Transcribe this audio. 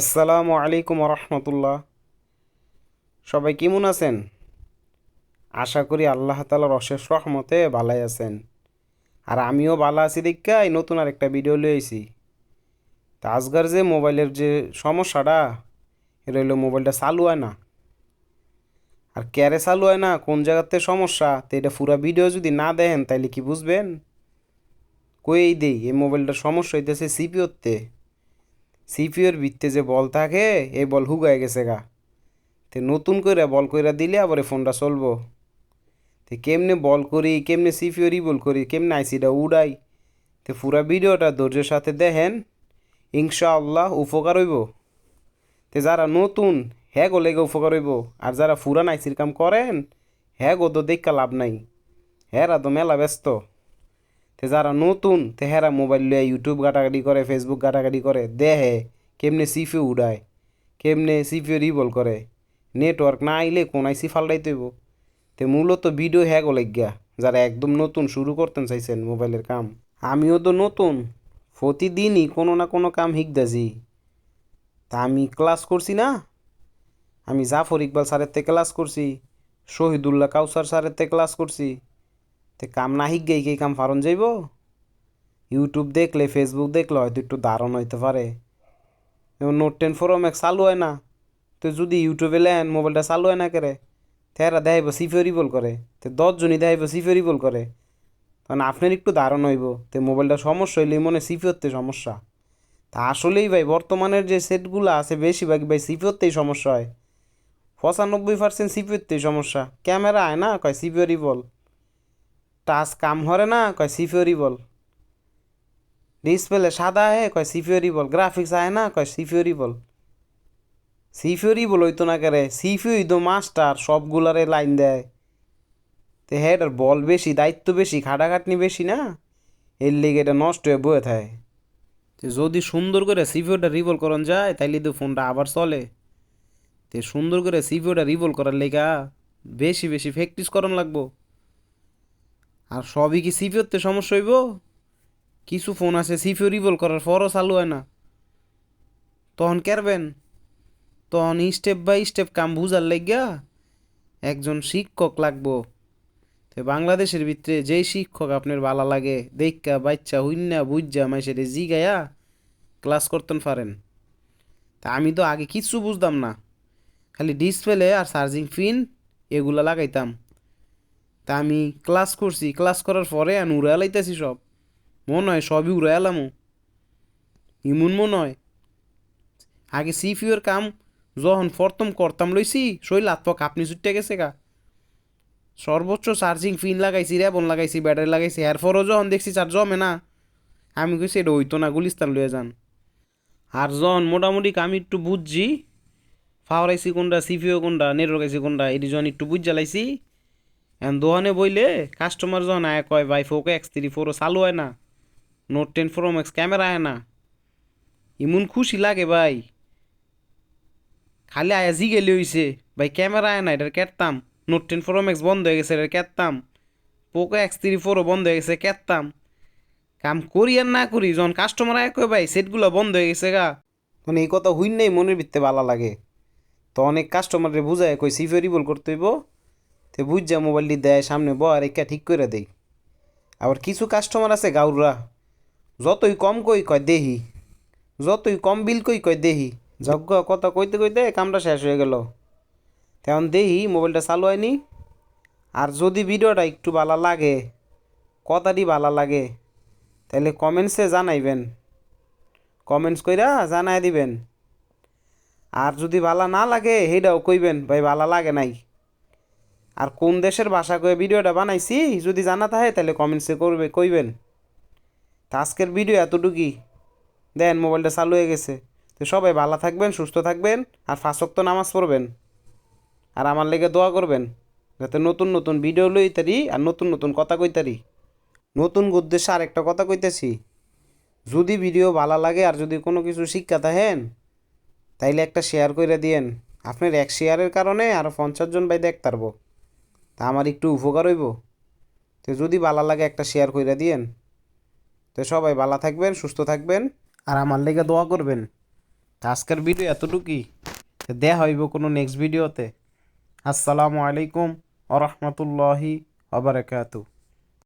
আসসালামু আলাইকুম রহমতুল্লাহ। সবাই কেমন আছেন? আশা করি আল্লাহ তাআলার অশেষ রহমতে ভালাই আছেন। আর আমিও ভালো আছি দেখাই নতুন আর একটা ভিডিও লয়ে আইছি। তা আজকার যে মোবাইলের যে সমস্যাটা, এটা হইলো মোবাইলটা চালু হয় না। আর ক্যারে চালু হয় না, কোন জায়গাতে সমস্যা, তো এটা পুরা ভিডিও যদি না দেখেন তাইলে কি বুঝবেন? কই দেই এই মোবাইলটার সমস্যা হইতেছে সিপিওতে। সিপিওর ভিতরে যে বল থাকে এই বল হুগায় গেছে গা। তে নতুন করে বল কইরা দিলে আবার এই ফোনটা চলবো। তে কেমনে বল করি, কেমনে সিপিও রিবল করি, কেমনে আইসিটা উড়াই, তে পুরা ভিডিওটা ধৈর্যের সাথে দেখেন, ইনশাআল্লাহ উপকার হইব। তে যারা নতুন হ্যাঁ গো লেগে উপকার হইব। আর যারা ফুরান আইসির কাম করেন হ্যাঁ গো তো দেখা লাভ নাই, হ্যাঁরা তো মেলা ব্যস্ত। তে যারা নতুন তে হ্যারা মোবাইল লিয়ে ইউটিউব ঘাটাঘাটি করে, ফেসবুক ঘাটাঘাটি করে, দেহে কেমনে সিপিও উড়ায়, কেমনে সিপিও রিবল করে। নেটওয়ার্ক না আইলে কোন আইসি ফাল্টাইতে হইব। তে মূলত ভিডিও হ্যাগো লাগিয়া যারা একদম নতুন শুরু করতেন চাইছেন মোবাইলের কাম। আমিও তো নতুন, প্রতিদিনই কোনো না কোনো কাম শিখতেছি। তা আমি ক্লাস করছি না, আমি জাফর ইকবাল স্যারের থেকে ক্লাস করছি, শহীদুল্লাহ কাউসার স্যারের থেকে ক্লাস করছি। তে কাম না শিখগেই কি কাম ফারন যাইব? ইউটিউব দেখলে ফেসবুক দেখলে হয়তো একটু ধারণ হইতে পারে। যেমন নোট 10 Pro Max চালু হয় না, তো যদি ইউটিউবে লেন মোবাইলটা চালু হয় না করে, তেরা দেখাইব সিপিও রিবল করে, তো 10 জনই দেখাইব সিপিও রিবল করে, তখন আপনার একটু ধারণা হইব তো মোবাইলটা সমস্যা হইলে মনে সিপিওতে সমস্যা। তা আসলেই ভাই বর্তমানের যে সেটগুলো আছে বেশিরভাগ ভাই সিপিওতেই সমস্যা হয়। 95% সিপিওতেই সমস্যা। ক্যামেরা আয় না কয় সিপিও রিবল, টাচ কাম হরে না কয় সিপিও রিবল, ডিসপ্লে সাদা আয় কয় সিপিও রিবল, গ্রাফিক্স আয় না কয় সিপিও রিবল। সিপিও রিবল হইতো না করে, সিপিও তো মাস্টার সবগুলারে লাইন দেয়। তো হ্যাঁ এটার বল বেশি, দায়িত্ব বেশি, খাটাখাটনি বেশি না, এর লিগে এটা নষ্ট হয়ে বয়ে থাকে। তো যদি সুন্দর করে সিপিওটা রিভল করন যায় তাইলে তো ফোনটা আবার চলে। তো সুন্দর করে সিপিওটা রিভল করার লেগা বেশি বেশি প্র্যাকটিস করন লাগবো। আর সবই কি সিপিওতে সমস্যা হইব? কিছু ফোন আছে সিপিও রিভল করার পরও চালু হয় না, তখন কেরবেন? তখন স্টেপ বাই স্টেপ কাম বুঝার লাগিয়া একজন শিক্ষক লাগবো। তো বাংলাদেশের ভিতরে যেই শিক্ষক আপনার ভালো লাগে দেখা বাচ্চা হুইন্না বুঝা মাইসের জিগায়া ক্লাস করতেন পারেন। তা আমি তো আগে কিচ্ছু বুঝতাম না, খালি ডিসপ্লে আর চার্জিং পিন এগুলা লাগাইতাম। তা আমি ক্লাস করছি, ক্লাস করার পরে আমি উড়ে লাইতেছি সব, মনে হয় সবই উড়ে এলামও, ইমন মনে হয়। আগে সিপিউর কাম যখন প্রথম করতাম লইছি শৈল হাত পা কাঁপনি ছুটে গেছে গা। সর্বোচ্চ চার্জিং পিন লাগাইছি, রেবন লাগাইছি, ব্যাটারি লাগাইছি, এরপরও যখন দেখছি চার্জ জমে না, আমি কইছি এটা হইতো না, গুলিস্তান লয়ে যান। আর যখন মোটামুটি আমি একটু বুঝছি ফাওয়ারাইছি কোনটা সিপিও কোনটা নেটওয়ার্ক আইসি কোনটা, এটি যখন একটু বুঝ জ্বালাইছি, এখন দোকানে বইলে কাস্টমার যখন আয় কয় ভাই Poco X3 Pro চালু হয় না, Note 10 Pro Max ক্যামেরা আয় না, এমন খুশি লাগে ভাই। খালি আয়া জিগেলি হইছে ভাই ক্যামেরা আয় না এটার কেটতাম, Note 10 Pro Max বন্ধ হয়ে গেছে এটার কেটতাম, Poco X3 Pro বন্ধ হয়ে গেছে কেটতাম। কাম করি আর না করি যখন কাস্টমার আয় কয় ভাই সেটগুলো বন্ধ হয়ে গেছে গা, মানে এই কথা হইন নাই মনের ভিত্তে ভালো লাগে। তো অনেক কাস্টমারে বুঝায় কই সিফে রিবল করতে হইব, তো বুঝা মোবাইলটি দেয় সামনে আর একা ঠিক করে দেই। আবার কিছু কাস্টমার আছে গাউররা, যতই কম কই কয় দেহি, যতই কম বিল কই কয় দেহি, যজ্ঞ কথা কইতে কইতে কামটা শেষ হয়ে গেল। তেমন দেহি মোবাইলটা চালু হয়নি। আর যদি ভিডিওটা একটু ভালো লাগে, কথাটি ভালো লাগে, তাহলে কমেন্টসে জানাইবেন, কমেন্টস কইরা জানাই দিবেন। আর যদি ভালো না লাগে সেইটাও কইবেন ভাই ভালো লাগে নাই। আর কোন দেশের ভাষা কয়ে ভিডিওটা বানাইছি যদি জানা থাকে তাহলে কমেন্টসে করবে কইবেন। তা আজকের ভিডিও এতটুকুই, দেন মোবাইলটা চালু হয়ে গেছে। তো সবাই ভালো থাকবেন, সুস্থ থাকবেন, আর 5 ওয়াক্ত নামাজ পড়বেন, আর আমার লেগে দোয়া করবেন যাতে নতুন নতুন ভিডিও লইতারি আর নতুন নতুন কথা কইতারি। নতুন উদ্দেশ্যে আরেকটা কথা কইতেছি, যদি ভিডিও ভালো লাগে আর যদি কোনো কিছু শিক্ষা থাকেন তাইলে একটা শেয়ার করে দিয়েন। আপনার এক শেয়ারের কারণে আরও 50 জন ভাই দেখতে পারবো, তা আমার একটু উপকার হইব। তো যদি ভালো লাগে একটা শেয়ার করে দিয়েন। তো সবাই ভালো থাকবেন, সুস্থ থাকবেন, আর আমার লেগে দোয়া করবেন। তা আজকের ভিডিও এতটুকুই। দেখা হইব কোনো নেক্সট ভিডিওতে। আসসালামু আলাইকুম ওয়া রাহমাতুল্লাহি ওয়া বারাকাতুহু।